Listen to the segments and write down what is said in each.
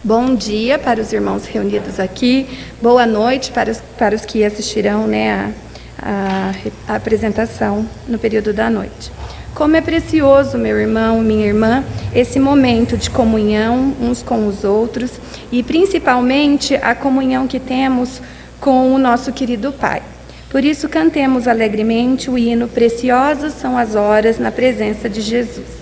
Bom dia para os irmãos reunidos aqui, boa noite para os que assistirão, a apresentação no período da noite. Como é precioso, meu irmão, minha irmã, esse momento de comunhão uns com os outros e principalmente a comunhão que temos com o nosso querido Pai. Por isso cantemos alegremente o hino Preciosas são as horas na presença de Jesus.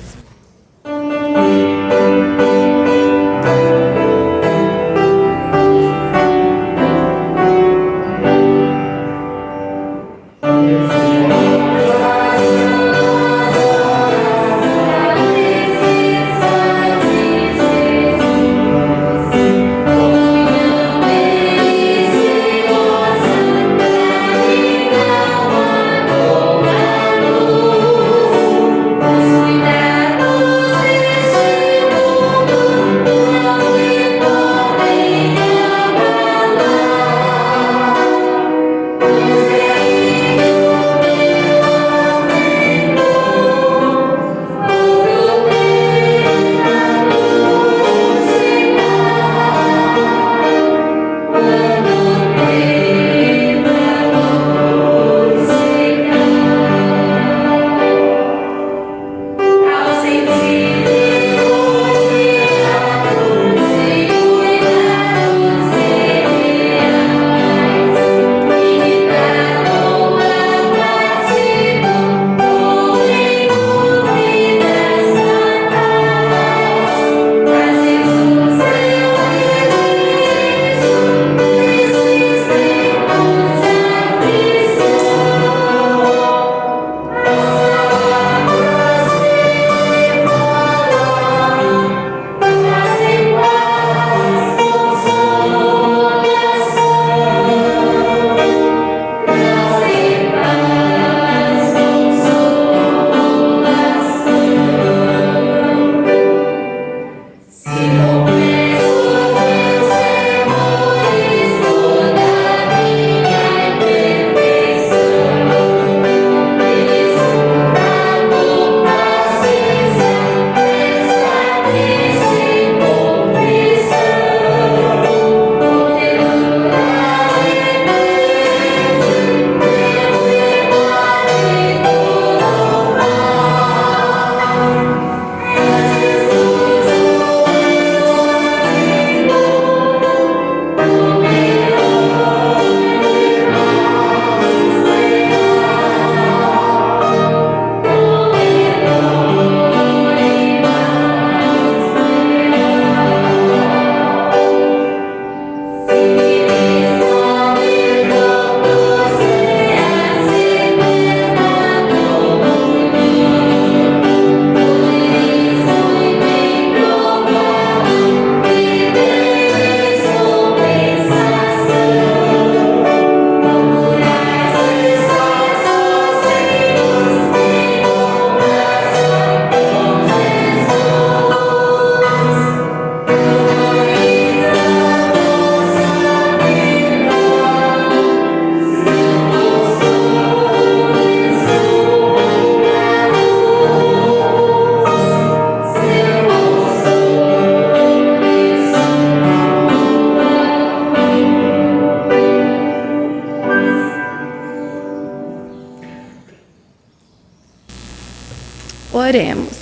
Oremos.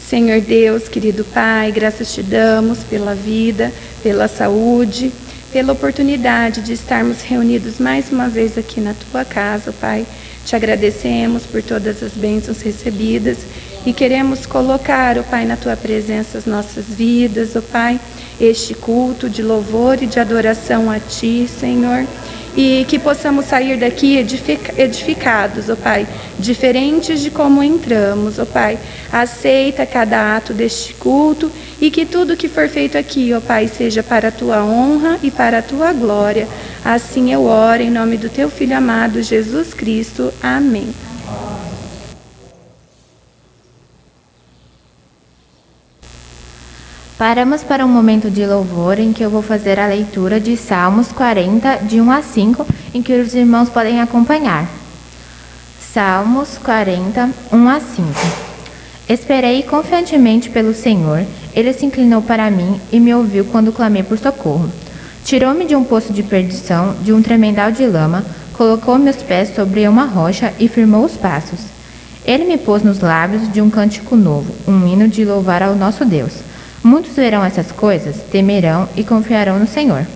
Senhor Deus, querido Pai, graças te damos pela vida, pela saúde, pela oportunidade de estarmos reunidos mais uma vez aqui na tua casa, Pai. Te agradecemos por todas as bênçãos recebidas e queremos colocar, ó Pai, na tua presença as nossas vidas, ó Pai, este culto de louvor e de adoração a ti, Senhor. E que possamos sair daqui edificados, ó Pai, diferentes de como entramos, ó Pai. Aceita cada ato deste culto e que tudo que for feito aqui, ó Pai, seja para a tua honra e para a tua glória. Assim eu oro em nome do teu Filho amado, Jesus Cristo. Amém. Paramos para um momento de louvor em que eu vou fazer a leitura de Salmos 40, de 1 a 5, em que os irmãos podem acompanhar. Salmos 40, 1 a 5. Esperei confiantemente pelo Senhor, Ele se inclinou para mim e me ouviu quando clamei por socorro. Tirou-me de um poço de perdição, de um tremendal de lama, colocou meus pés sobre uma rocha e firmou os passos. Ele me pôs nos lábios de um cântico novo, um hino de louvar ao nosso Deus. Muitos verão essas coisas, temerão e confiarão no Senhor.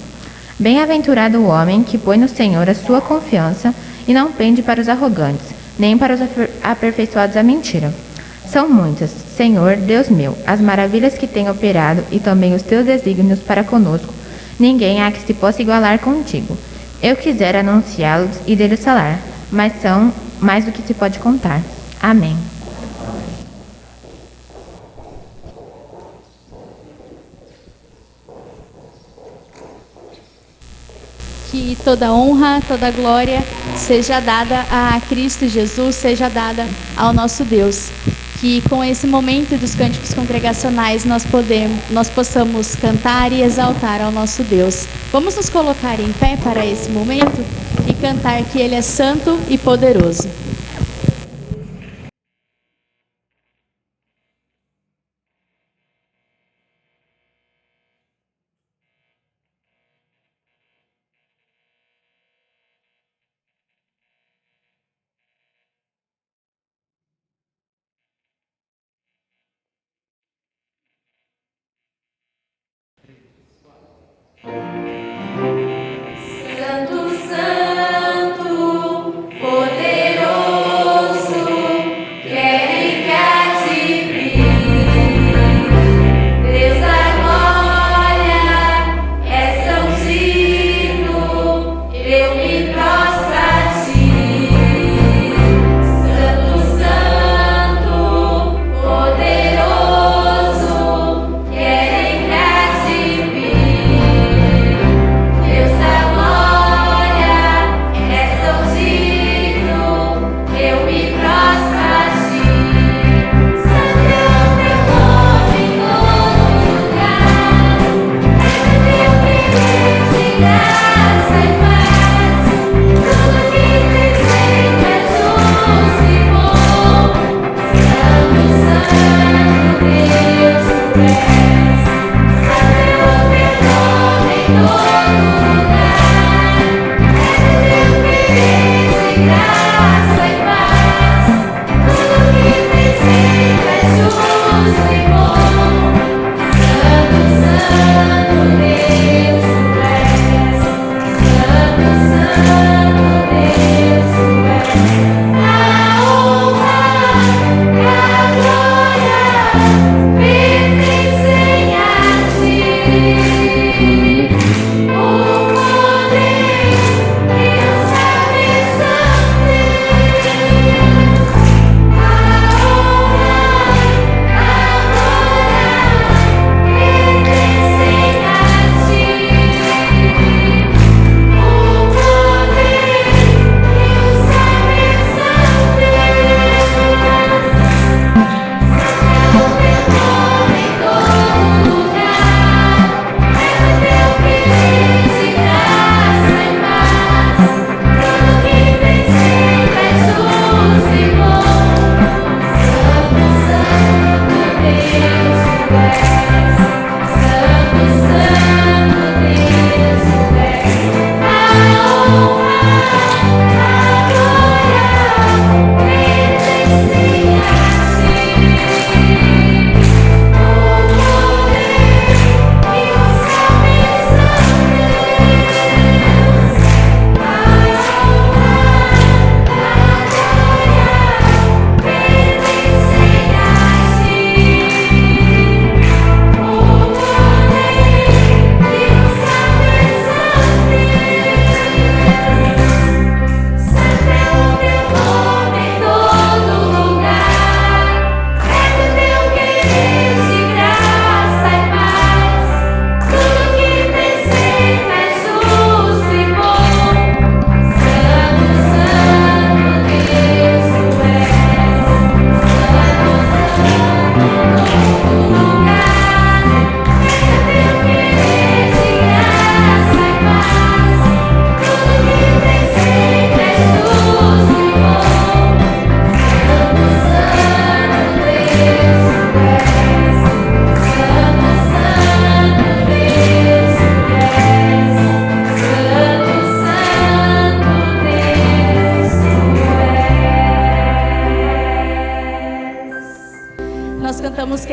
Bem-aventurado o homem que põe no Senhor a sua confiança e não pende para os arrogantes, nem para os aperfeiçoados à mentira. São muitas, Senhor, Deus meu, as maravilhas que tem operado e também os teus desígnios para conosco. Ninguém há que se possa igualar contigo. Eu quisera anunciá-los e deles falar, mas são mais do que se pode contar. Amém. Que toda honra, toda glória seja dada a Cristo Jesus, seja dada ao nosso Deus. Que com esse momento dos cânticos congregacionais nós possamos cantar e exaltar ao nosso Deus. Vamos nos colocar em pé para esse momento e cantar que Ele é santo e poderoso. Santo, Santo, poderoso.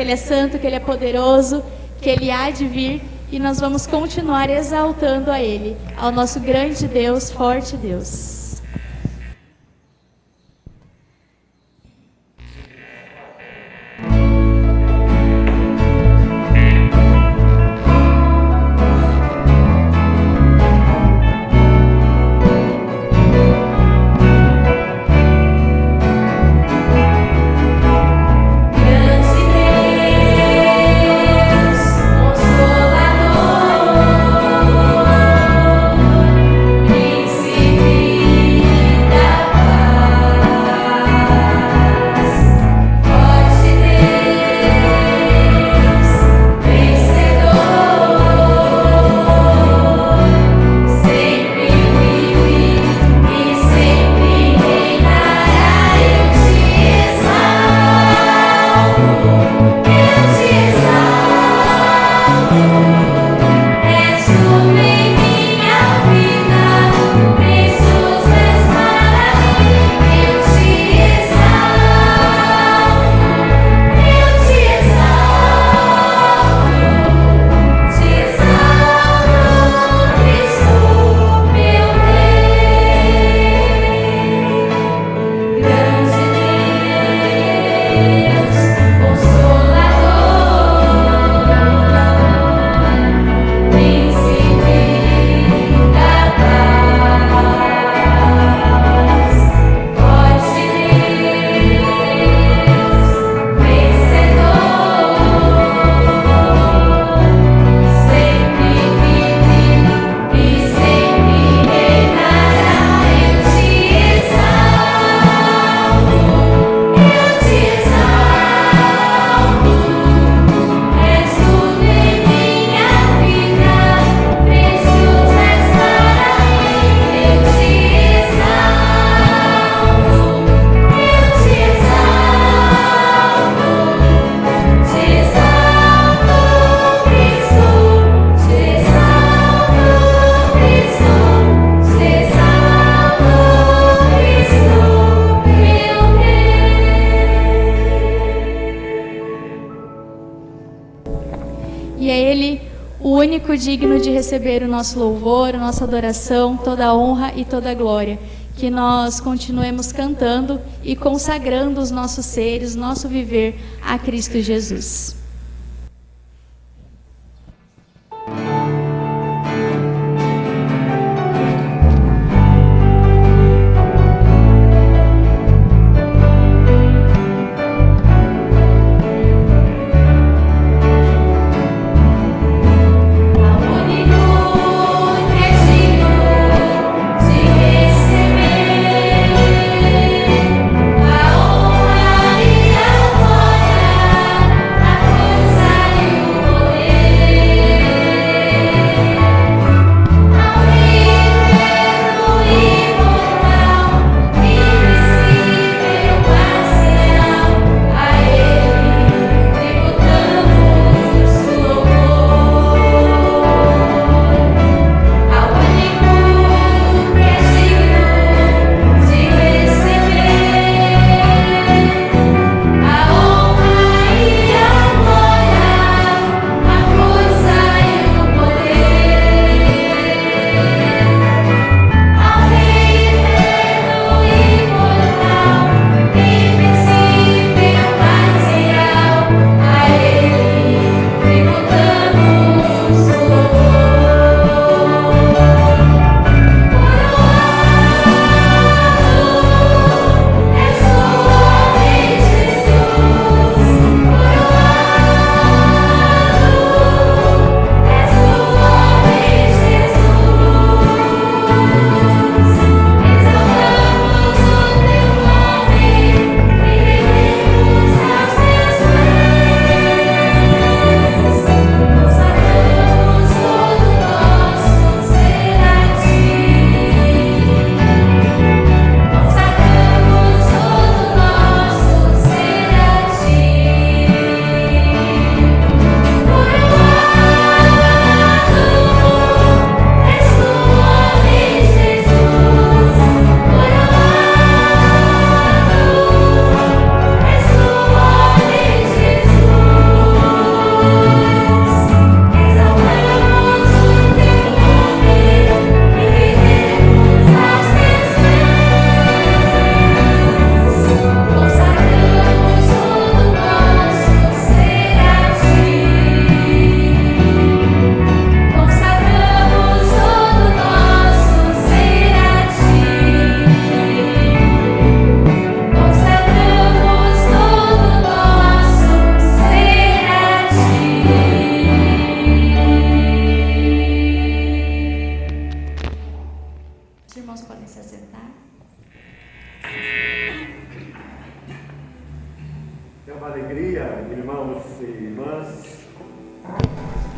Ele é santo, que Ele é poderoso, que Ele há de vir, e nós vamos continuar exaltando a Ele, ao nosso grande Deus, forte Deus. Único digno de receber o nosso louvor, a nossa adoração, toda a honra e toda a glória. Que nós continuemos cantando e consagrando os nossos seres, nosso viver a Cristo Jesus. A honra e a glória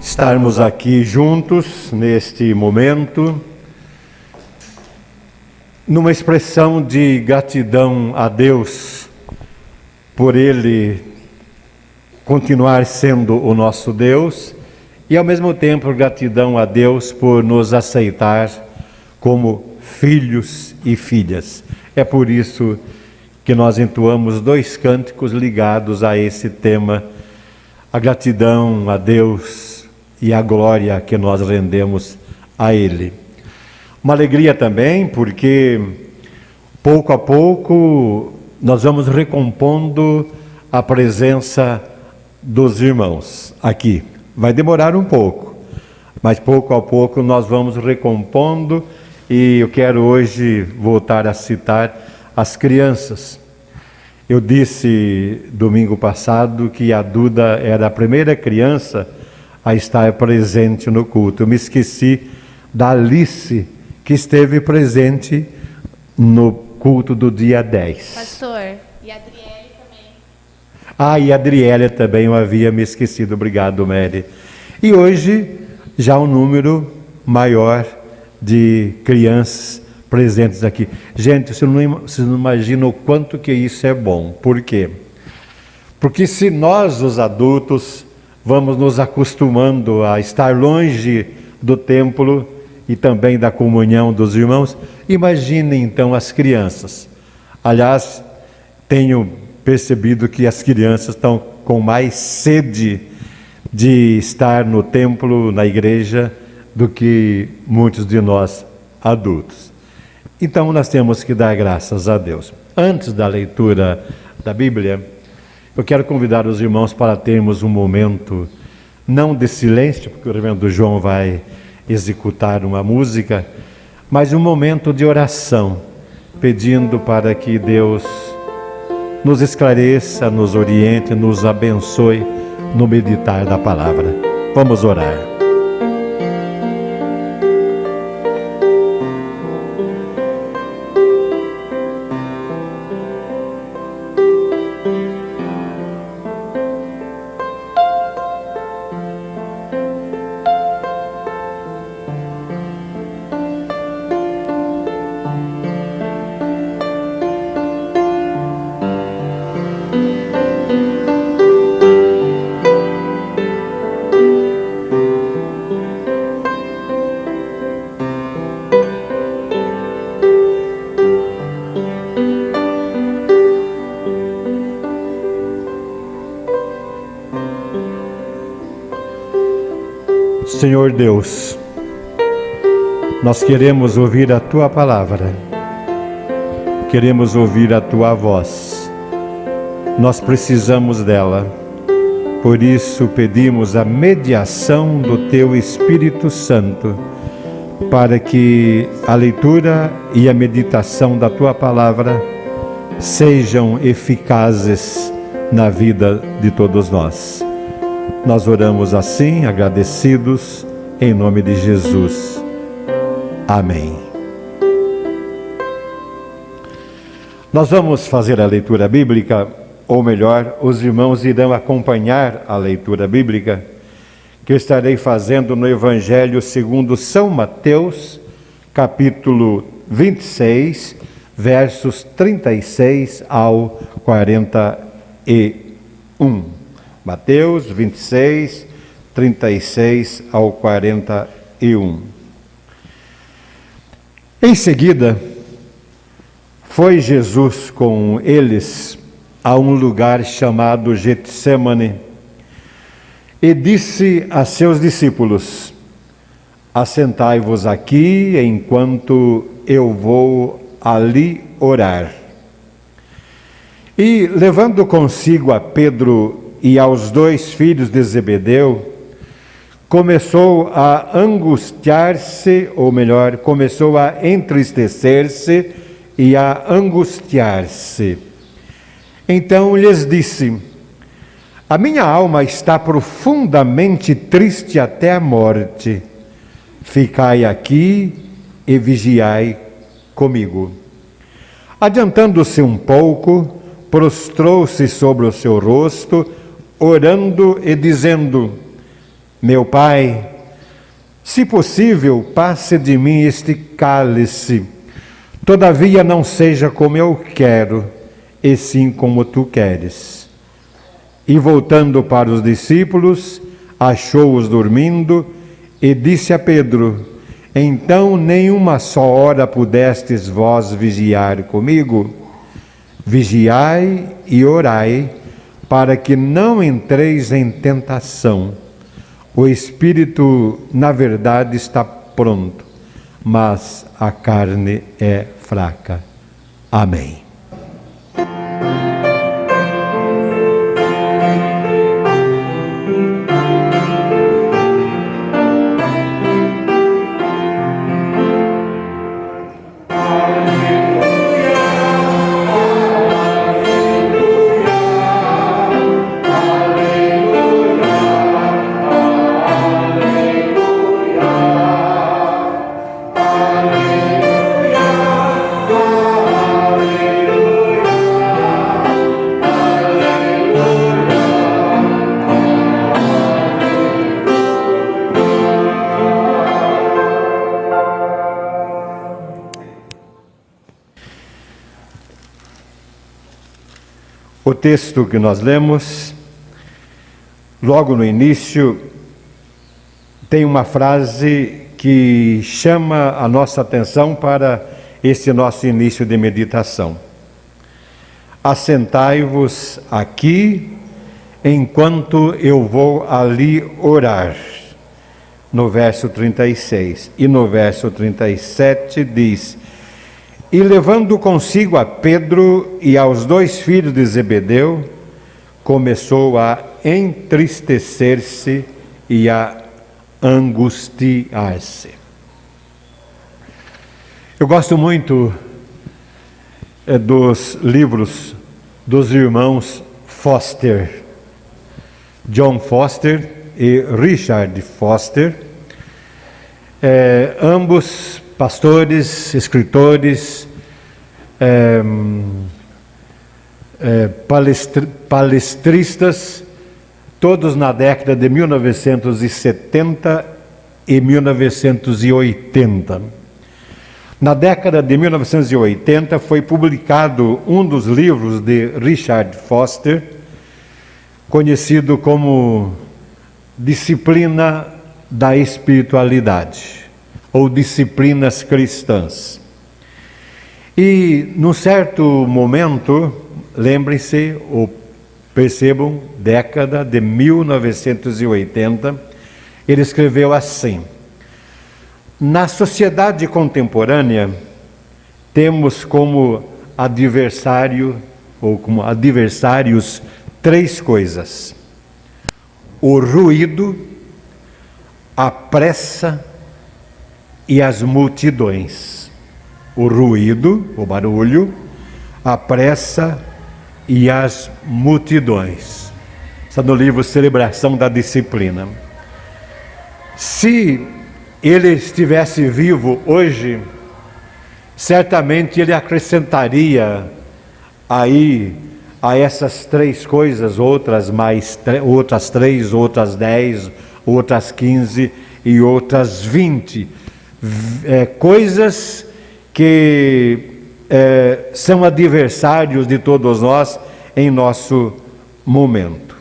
estarmos aqui juntos neste momento, numa expressão de gratidão a Deus por Ele continuar sendo o nosso Deus e ao mesmo tempo gratidão a Deus por nos aceitar como filhos e filhas. É por isso que nós entoamos 2 cânticos ligados a esse tema, a gratidão a Deus e a glória que nós rendemos a Ele. Uma alegria também, porque pouco a pouco nós vamos recompondo a presença dos irmãos aqui. Vai demorar um pouco, mas pouco a pouco nós vamos recompondo, e eu quero hoje voltar a citar as crianças. Eu disse domingo passado que a Duda era a primeira criança a estar presente no culto. Eu me esqueci da Alice, que esteve presente no culto do dia 10. Pastor, e a Adriele também. Ah, e a Adriele também, eu havia me esquecido. Obrigado, Mary. E hoje, já um número maior de crianças presentes aqui. Gente, vocês não imaginam o quanto que isso é bom. Por quê? Porque se nós, os adultos, vamos nos acostumando a estar longe do templo e também da comunhão dos irmãos, imaginem então as crianças. Aliás, tenho percebido que as crianças estão com mais sede de estar no templo, na igreja, do que muitos de nós adultos. Então nós temos que dar graças a Deus. Antes da leitura da Bíblia, eu quero convidar os irmãos para termos um momento, não de silêncio, porque o reverendo João vai executar uma música, mas um momento de oração, pedindo para que Deus nos esclareça, nos oriente, nos abençoe no meditar da palavra. Vamos orar. Senhor Deus, nós queremos ouvir a Tua palavra, queremos ouvir a Tua voz, nós precisamos dela, por isso pedimos a mediação do Teu Espírito Santo, para que a leitura e a meditação da Tua palavra sejam eficazes na vida de todos nós. Nós oramos assim, agradecidos, em nome de Jesus. Amém. Nós vamos fazer a leitura bíblica, ou melhor, os irmãos irão acompanhar a leitura bíblica, que eu estarei fazendo no Evangelho segundo São Mateus, capítulo 26, versos 36 ao 41. Mateus 26, 36 ao 41. Em seguida, foi Jesus com eles a um lugar chamado Getsemane e disse a seus discípulos: assentai-vos aqui enquanto eu vou ali orar. E levando consigo a Pedro e aos 2 filhos de Zebedeu, começou a angustiar-se, ou melhor, começou a entristecer-se e a angustiar-se. Então lhes disse: a minha alma está profundamente triste até a morte. Ficai aqui e vigiai comigo. Adiantando-se um pouco, prostrou-se sobre o seu rosto, orando e dizendo: Meu Pai, se possível, passe de mim este cálice. Todavia não seja como eu quero, e sim como tu queres. E voltando para os discípulos, achou-os dormindo e disse a Pedro: então nenhuma só hora pudestes vós vigiar comigo? Vigiai e orai, para que não entreis em tentação. O espírito, na verdade, está pronto, mas a carne é fraca. Amém. O texto que nós lemos, logo no início, tem uma frase que chama a nossa atenção para este nosso início de meditação. Assentai-vos aqui, enquanto eu vou ali orar. No verso 36. E no verso 37 diz: e levando consigo a Pedro e aos 2 filhos de Zebedeu, começou a entristecer-se e a angustiar-se. Eu gosto muito dos livros dos irmãos Foster, John Foster e Richard Foster, ambos pastores, escritores, palestristas, todos na década de 1970 e 1980. Na década de 1980 foi publicado um dos livros de Richard Foster, conhecido como Disciplina da Espiritualidade, ou Disciplinas Cristãs. E, num certo momento, lembrem-se, ou percebam, década de 1980, ele escreveu assim: na sociedade contemporânea, temos como adversário, ou como adversários, 3 coisas: o ruído, a pressa e as multidões. O ruído, o barulho, a pressa e as multidões. Está no livro Celebração da Disciplina. Se ele estivesse vivo hoje, certamente ele acrescentaria aí a essas 3 coisas, outras 3, outras 10, outras 15 e outras 20. Coisas que são adversários de todos nós em nosso momento.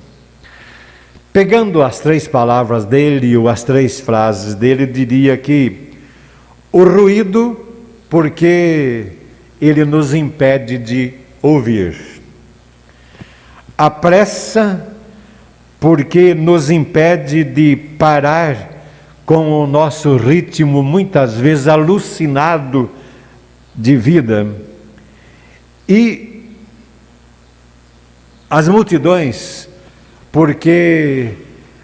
Pegando as 3 palavras dele ou as 3 frases dele, diria que o ruído, porque ele nos impede de ouvir. A pressa, porque nos impede de parar com o nosso ritmo, muitas vezes alucinado de vida. E as multidões, porque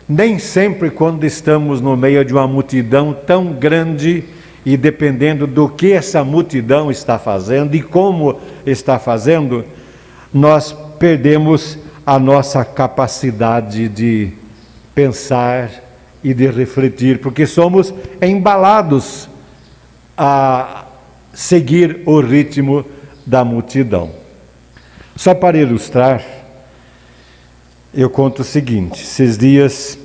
nem sempre quando estamos no meio de uma multidão tão grande, e dependendo do que essa multidão está fazendo e como está fazendo, nós perdemos a nossa capacidade de pensar e de refletir, porque somos embalados a seguir o ritmo da multidão. Só para ilustrar, eu conto o seguinte: esses dias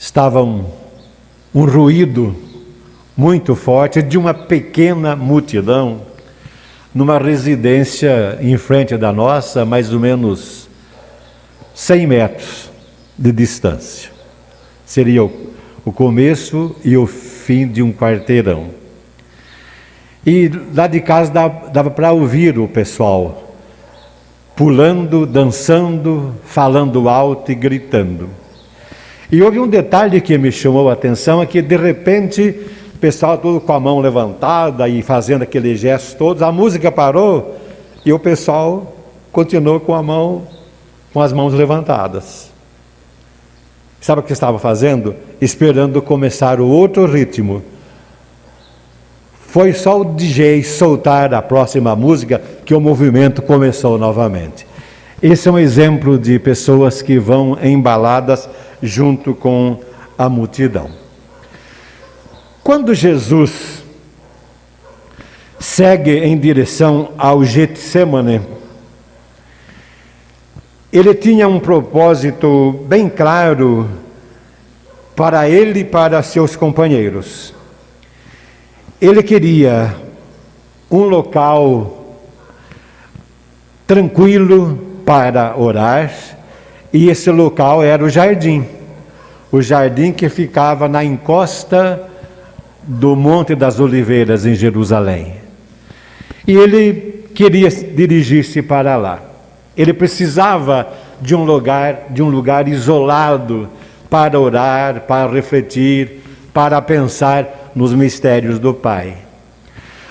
estava um ruído muito forte de uma pequena multidão numa residência em frente da nossa, mais ou menos 100 metros de distância. Seria o começo e o fim de um quarteirão. E lá de casa dava para ouvir o pessoal pulando, dançando, falando alto e gritando. E houve um detalhe que me chamou a atenção, é que de repente o pessoal todo com a mão levantada e fazendo aqueles gestos todos, a música parou e o pessoal continuou com as mãos levantadas. Sabe o que estava fazendo? Esperando começar o outro ritmo. Foi só o DJ soltar a próxima música que o movimento começou novamente. Esse é um exemplo de pessoas que vão embaladas junto com a multidão. Quando Jesus segue em direção ao Getsemane, ele tinha um propósito bem claro para ele e para seus companheiros. Ele queria um local tranquilo para orar, e esse local era o jardim que ficava na encosta do Monte das Oliveiras em Jerusalém. E ele queria dirigir-se para lá. Ele precisava de um lugar isolado para orar, para refletir, para pensar nos mistérios do Pai.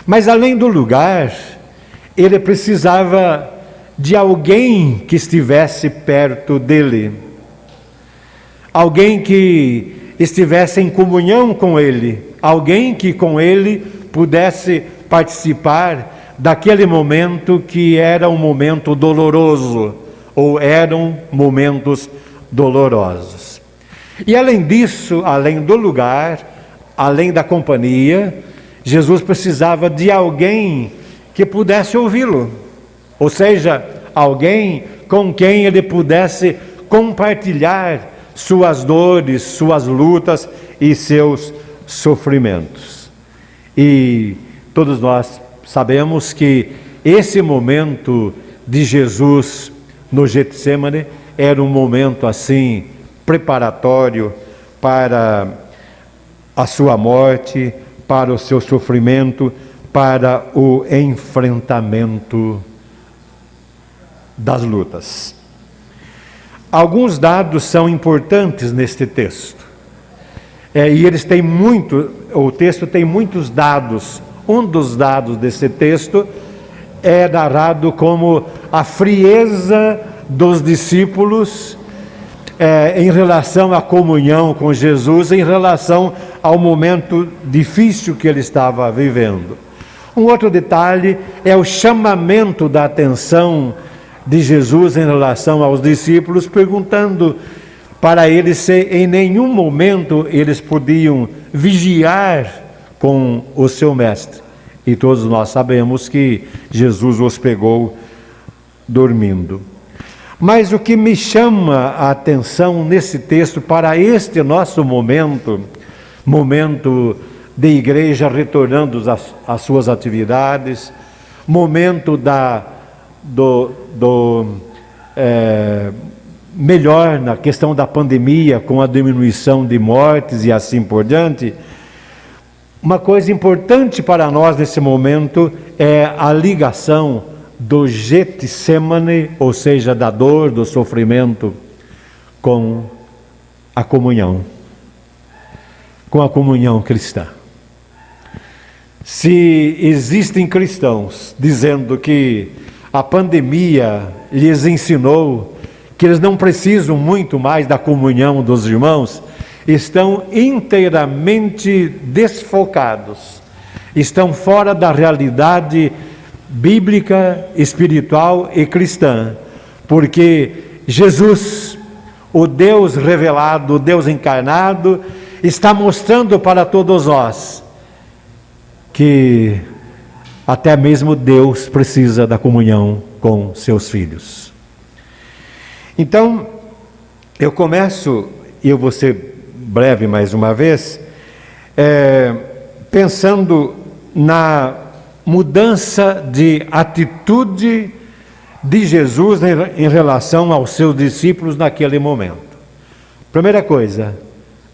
Mas além do lugar, ele precisava de alguém que estivesse perto dele. Alguém que estivesse em comunhão com ele. Alguém que com ele pudesse participar daquele momento que era um momento doloroso, ou eram momentos dolorosos. E além disso, além do lugar, além da companhia, Jesus precisava de alguém que pudesse ouvi-lo, ou seja, alguém com quem ele pudesse compartilhar suas dores, suas lutas e seus sofrimentos. E todos nós sabemos que esse momento de Jesus no Getsemane era um momento assim preparatório para a sua morte, para o seu sofrimento, para o enfrentamento das lutas. Alguns dados são importantes neste texto. E eles têm o texto tem muitos dados. Um dos dados desse texto é narrado como a frieza dos discípulos em relação à comunhão com Jesus, em relação ao momento difícil que ele estava vivendo. Um outro detalhe é o chamamento da atenção de Jesus em relação aos discípulos, perguntando para eles se em nenhum momento eles podiam vigiar com o seu mestre. E todos nós sabemos que Jesus os pegou dormindo. Mas o que me chama a atenção nesse texto para este nosso momento de igreja retornando às suas atividades, momento melhor na questão da pandemia, com a diminuição de mortes e assim por diante. Uma coisa importante para nós nesse momento é a ligação do Getsemane, ou seja, da dor, do sofrimento, com a comunhão cristã. Se existem cristãos dizendo que a pandemia lhes ensinou que eles não precisam muito mais da comunhão dos irmãos, estão inteiramente desfocados, estão fora da realidade bíblica, espiritual e cristã, porque Jesus, o Deus revelado, o Deus encarnado, está mostrando para todos nós que até mesmo Deus precisa da comunhão com seus filhos. Então, eu vou ser breve mais uma vez, pensando na mudança de atitude de Jesus em relação aos seus discípulos naquele momento. Primeira coisa,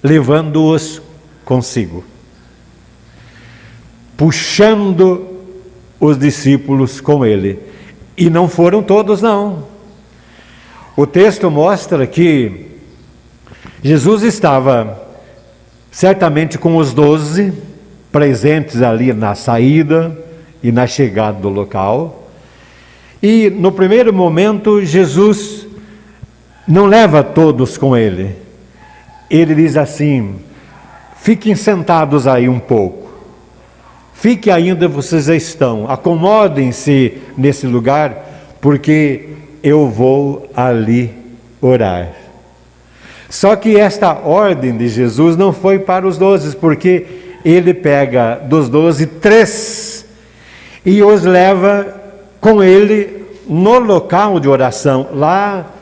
levando-os consigo, puxando os discípulos com ele. E não foram todos, não. O texto mostra que Jesus estava certamente com os 12 presentes ali na saída e na chegada do local. E no primeiro momento Jesus não leva todos com ele. Ele diz assim: fiquem sentados aí um pouco. Fique ainda vocês estão, acomodem-se nesse lugar, porque eu vou ali orar. Só que esta ordem de Jesus não foi para os 12, porque ele pega dos 12, 3 e os leva com ele no local de oração, lá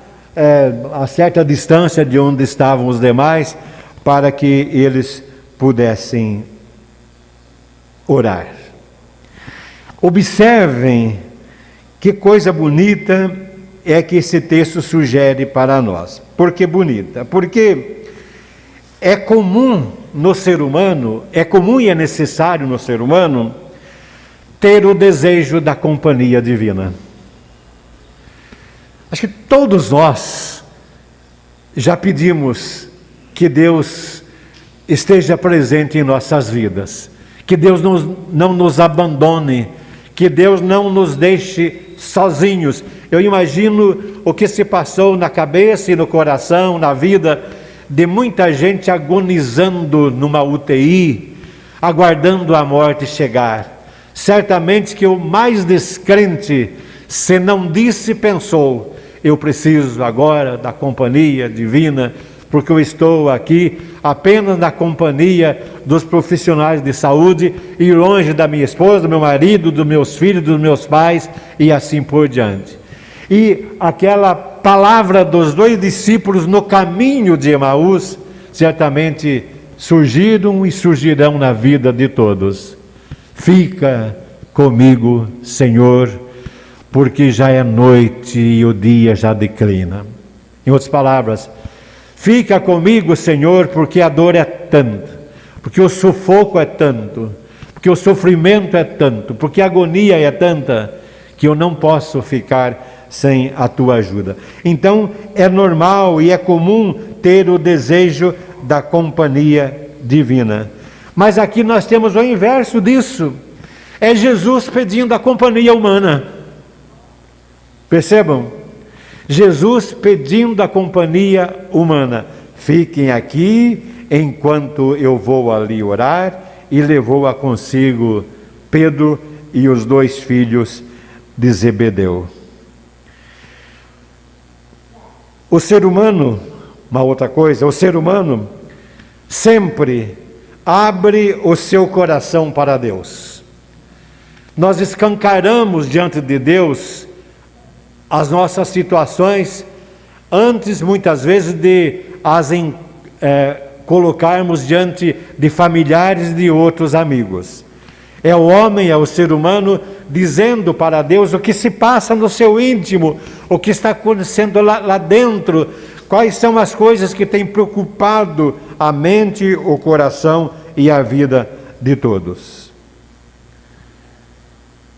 a certa distância de onde estavam os demais, para que eles pudessem orar. Observem que coisa bonita é que esse texto sugere para nós. Por que bonita? Porque é comum no ser humano, é comum e é necessário no ser humano ter o desejo da companhia divina. Acho que todos nós já pedimos que Deus esteja presente em nossas vidas, que Deus não nos abandone, que Deus não nos deixe sozinhos. Eu imagino o que se passou na cabeça e no coração, na vida de muita gente agonizando numa UTI, aguardando a morte chegar. Certamente que o mais descrente, se não disse, pensou: eu preciso agora da companhia divina, porque eu estou aqui apenas na companhia dos profissionais de saúde e longe da minha esposa, do meu marido, dos meus filhos, dos meus pais e assim por diante. E aquela palavra dos 2 discípulos no caminho de Emaús certamente surgiram e surgirão na vida de todos. Fica comigo, Senhor, porque já é noite e o dia já declina. Em outras palavras, fica comigo, Senhor, porque a dor é tanta, porque o sufoco é tanto, porque o sofrimento é tanto, porque a agonia é tanta, que eu não posso ficar sem a tua ajuda. Então é normal e é comum ter o desejo da companhia divina. Mas aqui nós temos o inverso disso. É Jesus pedindo a companhia humana. Percebam? Jesus pedindo a companhia humana. Fiquem aqui enquanto eu vou ali orar, e levou a consigo Pedro e os 2 filhos de Zebedeu. O ser humano, uma outra coisa, o ser humano sempre abre o seu coração para Deus. Nós escancaramos diante de Deus as nossas situações antes, muitas vezes, de as colocarmos diante de familiares e de outros amigos. É o homem, é o ser humano dizendo para Deus o que se passa no seu íntimo, o que está acontecendo lá dentro, quais são as coisas que têm preocupado a mente, o coração e a vida de todos.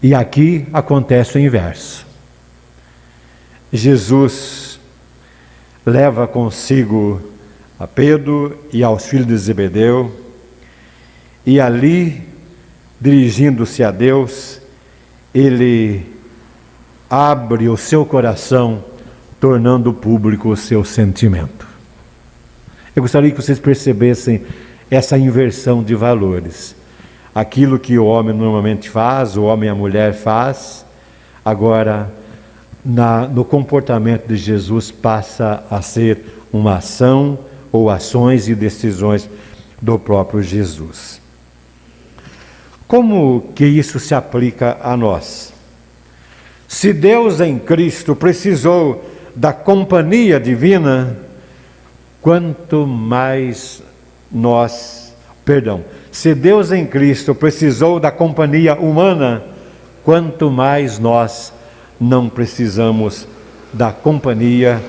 E aqui acontece o inverso. Jesus leva consigo a Pedro e aos filhos de Zebedeu, e ali, dirigindo-se a Deus, ele abre o seu coração, tornando público o seu sentimento. Eu gostaria que vocês percebessem essa inversão de valores. Aquilo que o homem normalmente faz, o homem e a mulher faz, agora no comportamento de Jesus passa a ser uma ação ou ações e decisões do próprio Jesus. Como que isso se aplica a nós? Se Deus em Cristo precisou da companhia divina, quanto mais se Deus em Cristo precisou da companhia humana, quanto mais nós não precisamos da companhia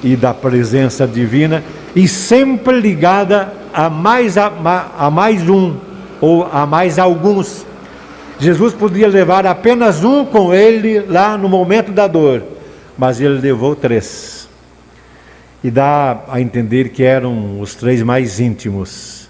e da presença divina, e sempre ligada a mais um ou a mais alguns. Jesus podia levar apenas um com ele lá no momento da dor, mas ele levou 3. E dá a entender que eram os 3 mais íntimos,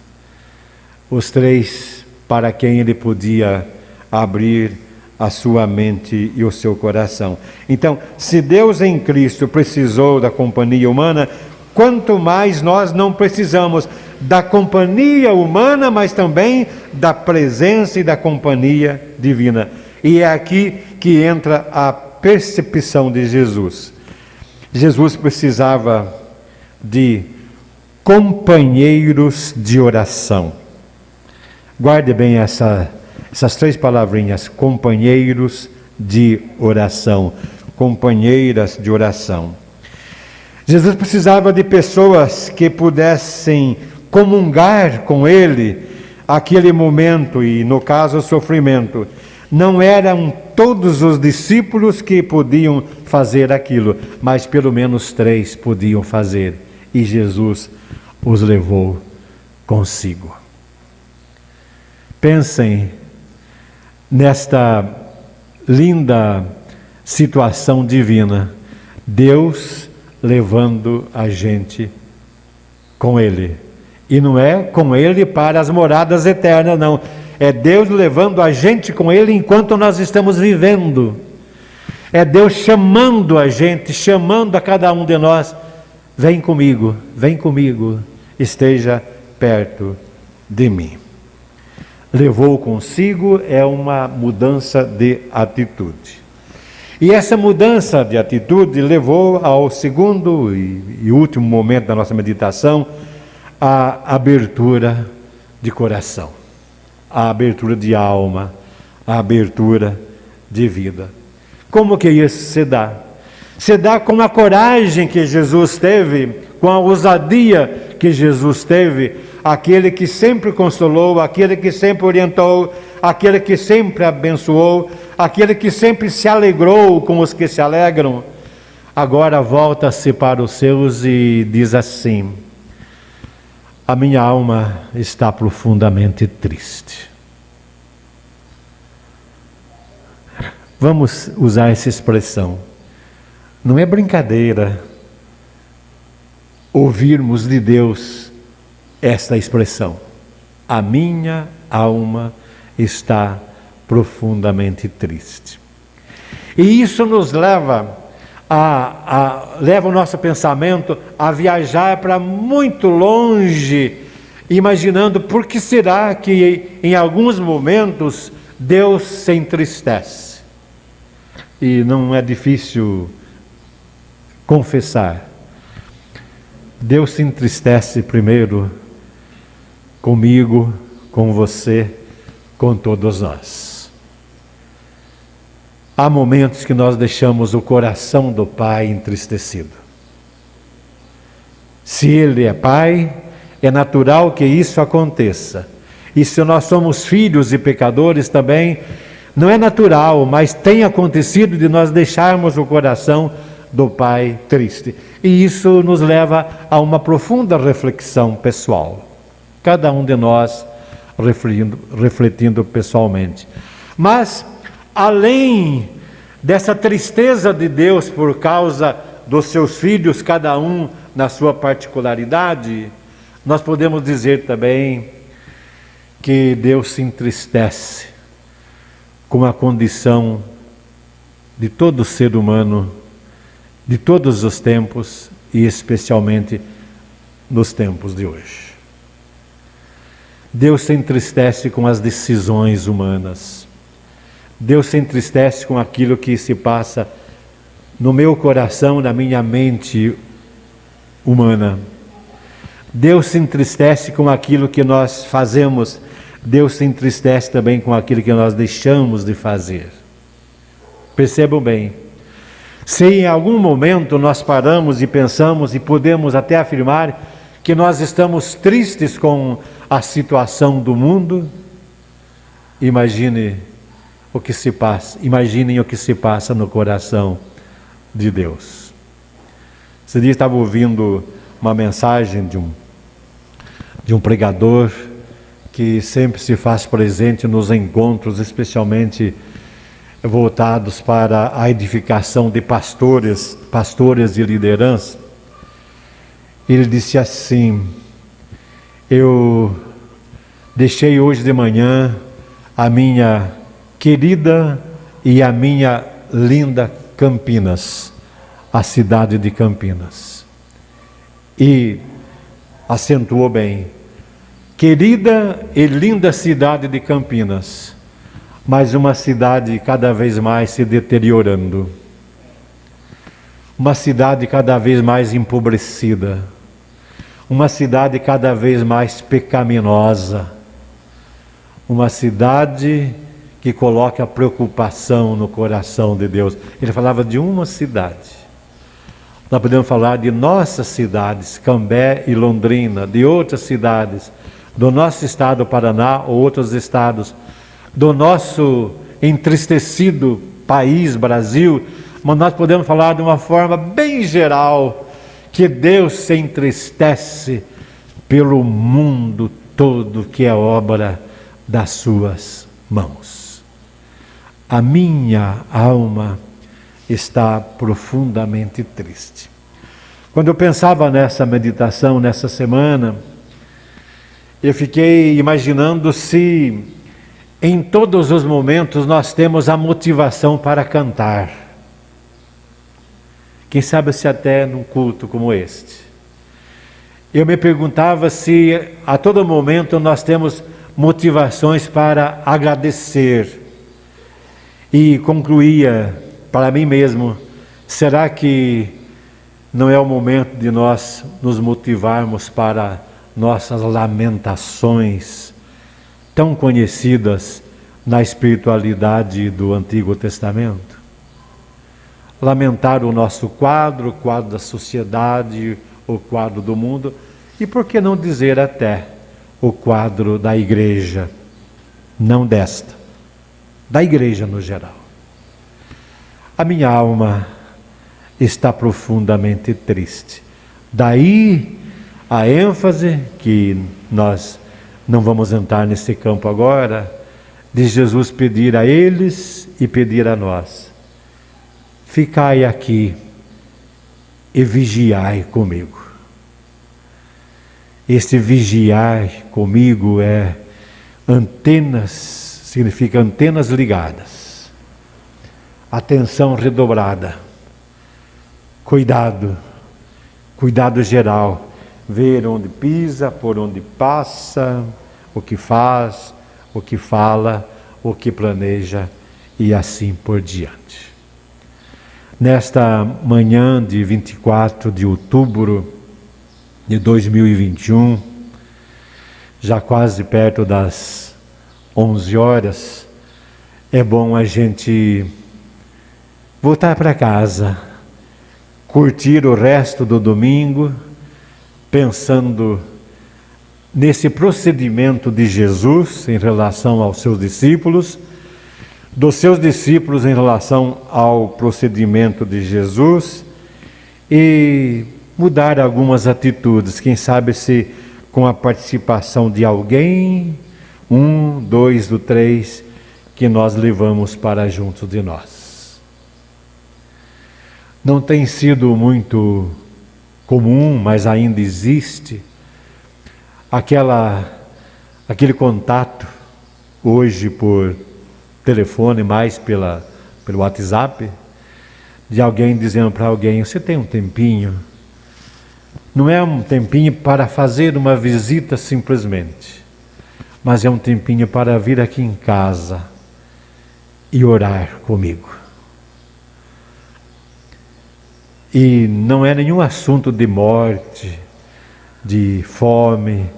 os 3 para quem ele podia abrir a sua mente e o seu coração. Então, se Deus em Cristo precisou da companhia humana, quanto mais nós não precisamos da companhia humana, mas também da presença e da companhia divina. E é aqui que entra a percepção de Jesus. Jesus precisava de companheiros de oração. Guarde bem essas 3 palavrinhas: companheiros de oração, companheiras de oração. Jesus precisava de pessoas que pudessem comungar com ele aquele momento, e no caso o sofrimento. Não eram todos os discípulos que podiam fazer aquilo, mas pelo menos 3 podiam fazer, e Jesus os levou consigo. Pensem nesta linda situação divina, Deus levando a gente com Ele. E não é com Ele para as moradas eternas, não. É Deus levando a gente com Ele enquanto nós estamos vivendo. É Deus chamando a gente, chamando a cada um de nós: vem comigo, esteja perto de mim. Levou consigo é uma mudança de atitude. E essa mudança de atitude levou ao segundo e último momento da nossa meditação, a abertura de coração, a abertura de alma, a abertura de vida. Como que isso se dá? Se dá com a coragem que Jesus teve, com a ousadia que Jesus teve, aquele que sempre consolou, aquele que sempre orientou, aquele que sempre abençoou, aquele que sempre se alegrou com os que se alegram, agora volta-se para os seus e diz assim: a minha alma está profundamente triste. Vamos usar essa expressão. Não é brincadeira ouvirmos de Deus esta expressão: a minha alma está profundamente triste. E isso nos leva leva o nosso pensamento a viajar para muito longe, imaginando por que será que em alguns momentos Deus se entristece. E não é difícil confessar. Deus se entristece primeiro comigo, com você, com todos nós. Há momentos que nós deixamos o coração do Pai entristecido. Se Ele é Pai, é natural que isso aconteça. E se nós somos filhos e pecadores também, não é natural, mas tem acontecido de nós deixarmos o coração do Pai triste. E isso nos leva a uma profunda reflexão pessoal. Cada um de nós refletindo pessoalmente. Mas, além dessa tristeza de Deus por causa dos seus filhos, cada um na sua particularidade, nós podemos dizer também que Deus se entristece com a condição de todo ser humano, de todos os tempos e especialmente nos tempos de hoje. Deus se entristece com as decisões humanas. Deus se entristece com aquilo que se passa no meu coração, na minha mente humana. Deus se entristece com aquilo que nós fazemos. Deus se entristece também com aquilo que nós deixamos de fazer. Percebam bem, se em algum momento nós paramos e pensamos e podemos até afirmar que nós estamos tristes com a situação do mundo, imaginem o que se passa no coração de Deus. Esse dia estava ouvindo uma mensagem de um pregador que sempre se faz presente nos encontros, especialmente voltados para a edificação de pastores de liderança. Ele disse assim: eu deixei hoje de manhã a minha querida e a minha linda Campinas, a cidade de Campinas. E acentuou bem: querida e linda cidade de Campinas, mas uma cidade cada vez mais se deteriorando. Uma cidade cada vez mais empobrecida. Uma cidade cada vez mais pecaminosa. Uma cidade que coloca a preocupação no coração de Deus. Ele falava de uma cidade. Nós podemos falar de nossas cidades, Cambé e Londrina, de outras cidades, do nosso estado Paraná ou outros estados, do nosso entristecido país, Brasil, mas nós podemos falar de uma forma bem geral, que Deus se entristece pelo mundo todo, que é obra das suas mãos. A minha alma está profundamente triste. Quando eu pensava nessa meditação, nessa semana, eu fiquei imaginando se em todos os momentos nós temos a motivação para cantar. Quem sabe se até num culto como este. Eu me perguntava se a todo momento nós temos motivações para agradecer. E concluía para mim mesmo: será que não é o momento de nós nos motivarmos para nossas lamentações, tão conhecidas na espiritualidade do Antigo Testamento? Lamentar o nosso quadro, o quadro da sociedade, o quadro do mundo, e por que não dizer até o quadro da igreja, não desta, da igreja no geral. A minha alma está profundamente triste. Daí a ênfase, que nós não vamos entrar nesse campo agora, de Jesus pedir a eles e pedir a nós: ficai aqui e vigiai comigo. Este vigiar comigo é antenas, significa antenas ligadas, atenção redobrada, cuidado geral, ver onde pisa, por onde passa, o que faz, o que fala, o que planeja e assim por diante. Nesta manhã de 24 de outubro de 2021, já quase perto das 11 horas, é bom a gente voltar para casa, curtir o resto do domingo, pensando nesse procedimento de Jesus em relação aos seus discípulos, dos seus discípulos em relação ao procedimento de Jesus, e mudar algumas atitudes, quem sabe se com a participação de alguém, 1, 2 ou 3, que nós levamos para junto de nós. Não tem sido muito comum, mas ainda existe aquele contato, hoje por telefone, mais pelo WhatsApp, de alguém dizendo para alguém: você tem um tempinho? Não é um tempinho para fazer uma visita simplesmente, mas é um tempinho para vir aqui em casa e orar comigo. E não é nenhum assunto de morte, de fome,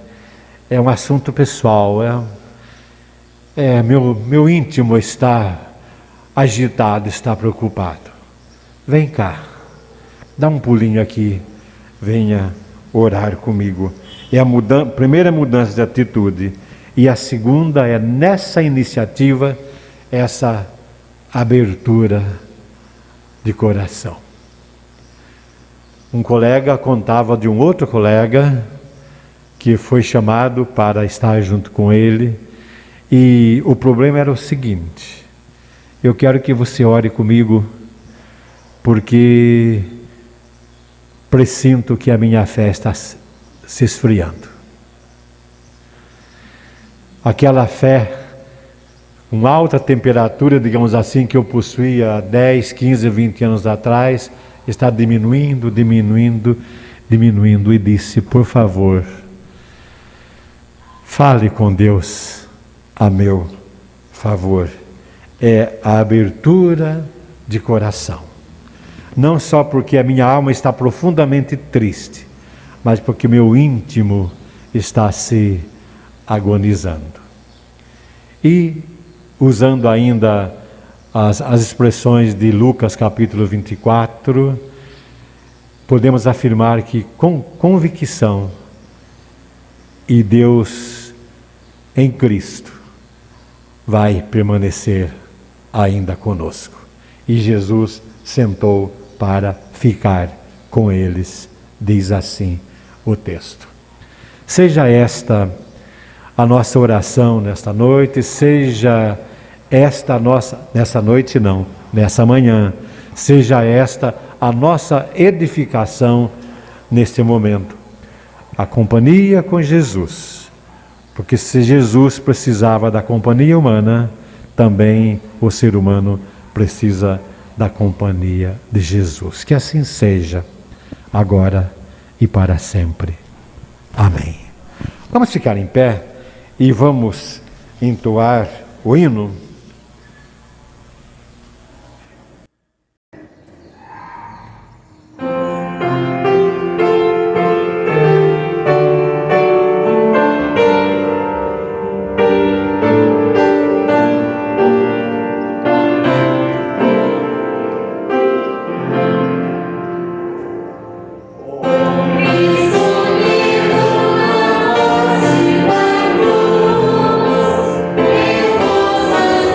é um assunto pessoal, meu íntimo está agitado, está preocupado. Vem cá, dá um pulinho aqui, venha orar comigo. É a primeira mudança de atitude. E a segunda é nessa iniciativa, essa abertura de coração. Um colega contava de um outro colega que foi chamado para estar junto com ele, e o problema era o seguinte: eu quero que você ore comigo, porque presinto que a minha fé está se esfriando. Aquela fé com alta temperatura, digamos assim, que eu possuía há 10, 15, 20 anos atrás, está diminuindo, e disse: por favor, fale com Deus a meu favor. É a abertura de coração. Não só porque a minha alma está profundamente triste, mas porque meu íntimo está se agonizando. E, usando ainda as expressões de Lucas capítulo 24, podemos afirmar que com convicção, e Deus em Cristo vai permanecer ainda conosco. E Jesus sentou para ficar com eles, diz assim o texto. Seja esta a nossa oração nesta noite, seja esta nossa, nessa manhã, seja esta a nossa edificação neste momento. A companhia com Jesus, porque se Jesus precisava da companhia humana, também o ser humano precisa da companhia de Jesus. Que assim seja, agora e para sempre. Amém. Vamos ficar em pé e vamos entoar o hino. Cristo,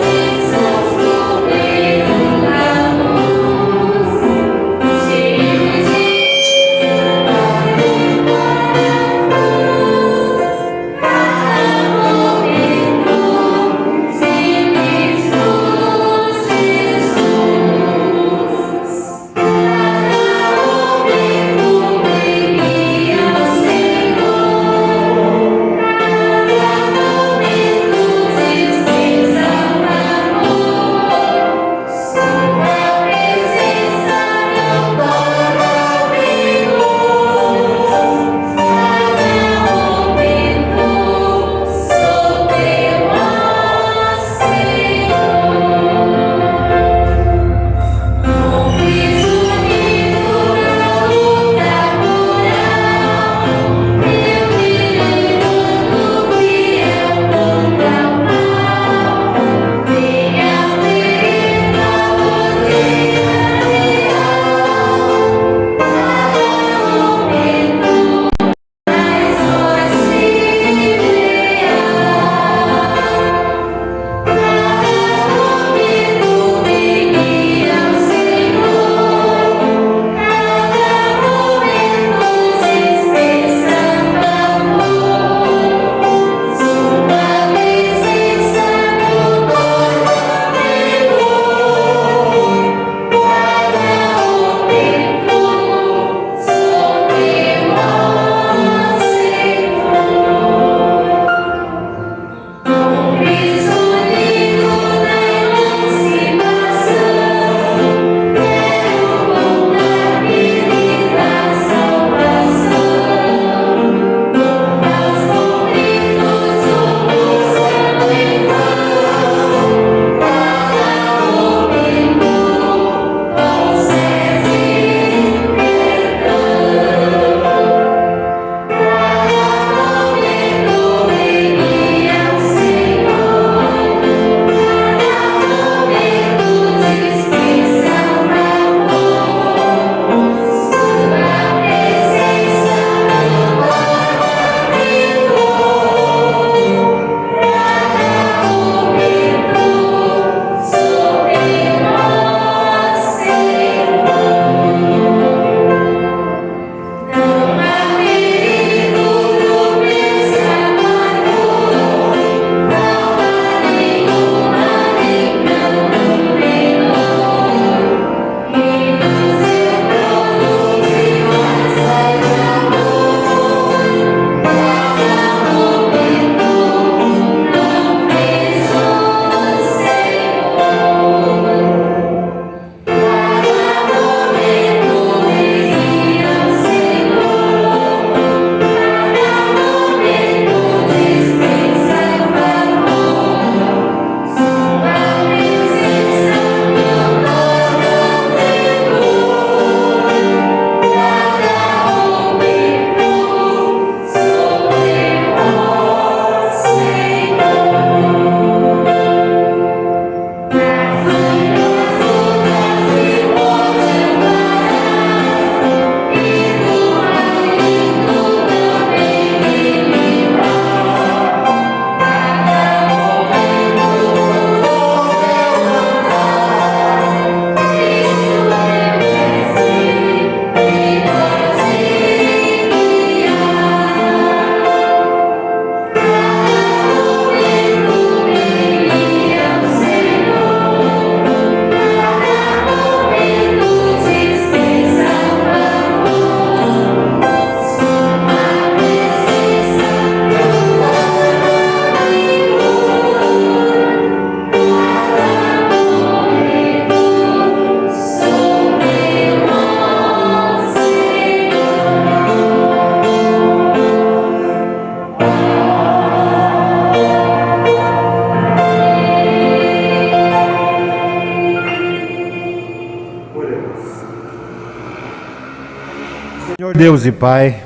Deus e Pai,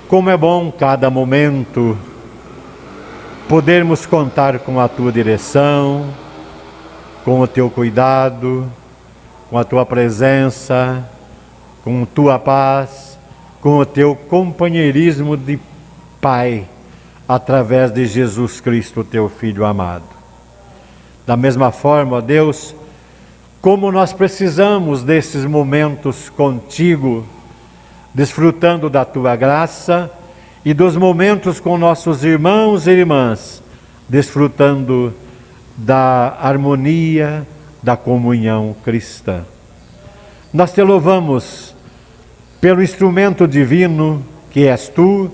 como é bom cada momento podermos contar com a Tua direção, com o Teu cuidado, com a Tua presença, com a Tua paz, com o Teu companheirismo de Pai, através de Jesus Cristo, Teu Filho amado. Da mesma forma, ó Deus, como nós precisamos desses momentos contigo, desfrutando da Tua graça, e dos momentos com nossos irmãos e irmãs, desfrutando da harmonia, da comunhão cristã. Nós Te louvamos pelo instrumento divino que és Tu,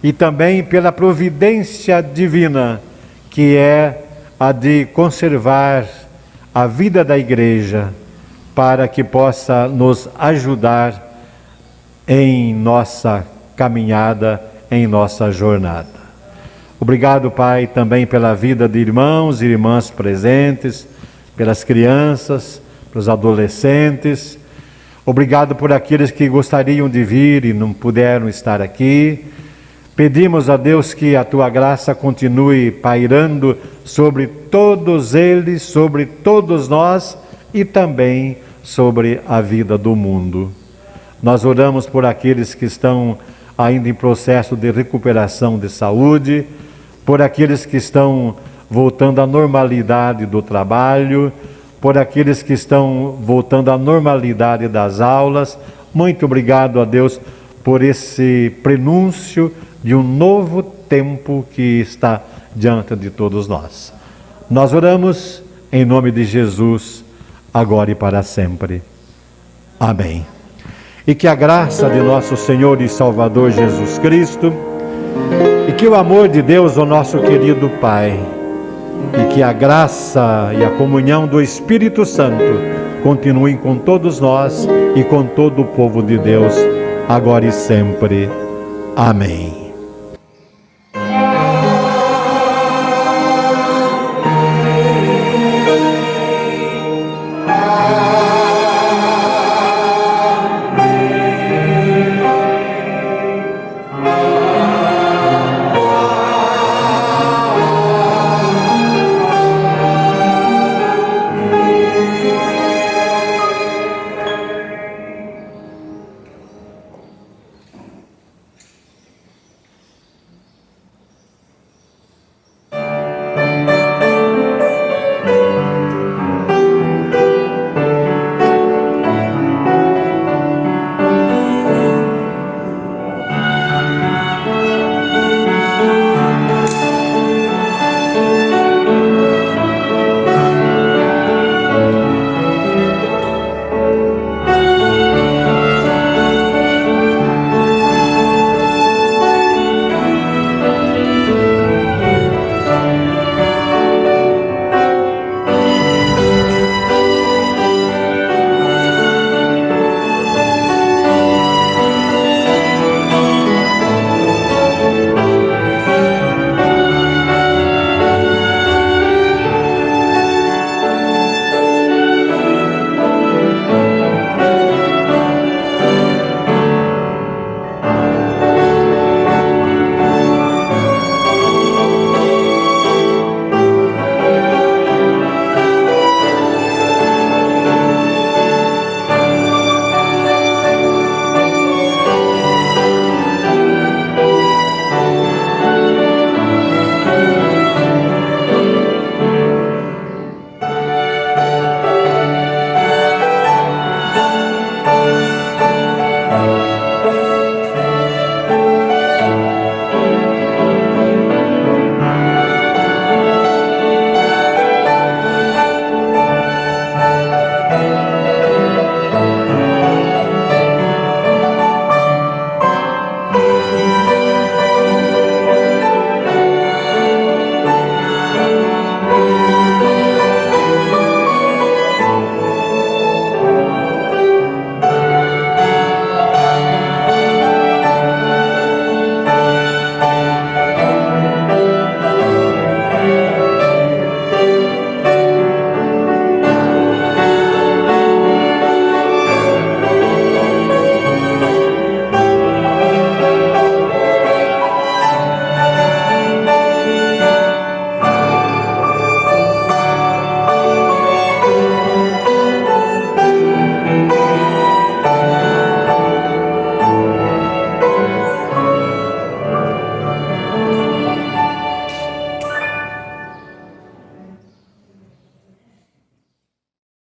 e também pela providência divina, que é a de conservar a vida da igreja, para que possa nos ajudar em nossa caminhada, em nossa jornada. Obrigado, Pai, também pela vida de irmãos e irmãs presentes, pelas crianças, pelos adolescentes. Obrigado por aqueles que gostariam de vir e não puderam estar aqui. Pedimos a Deus que a Tua graça continue pairando sobre todos eles, sobre todos nós e também sobre a vida do mundo. Nós oramos por aqueles que estão ainda em processo de recuperação de saúde, por aqueles que estão voltando à normalidade do trabalho, por aqueles que estão voltando à normalidade das aulas. Muito obrigado a Deus por esse prenúncio de um novo tempo que está diante de todos nós. Nós oramos em nome de Jesus, agora e para sempre. Amém. E que a graça de nosso Senhor e Salvador Jesus Cristo, e que o amor de Deus, o nosso querido Pai, e que a graça e a comunhão do Espírito Santo continuem com todos nós e com todo o povo de Deus, agora e sempre. Amém.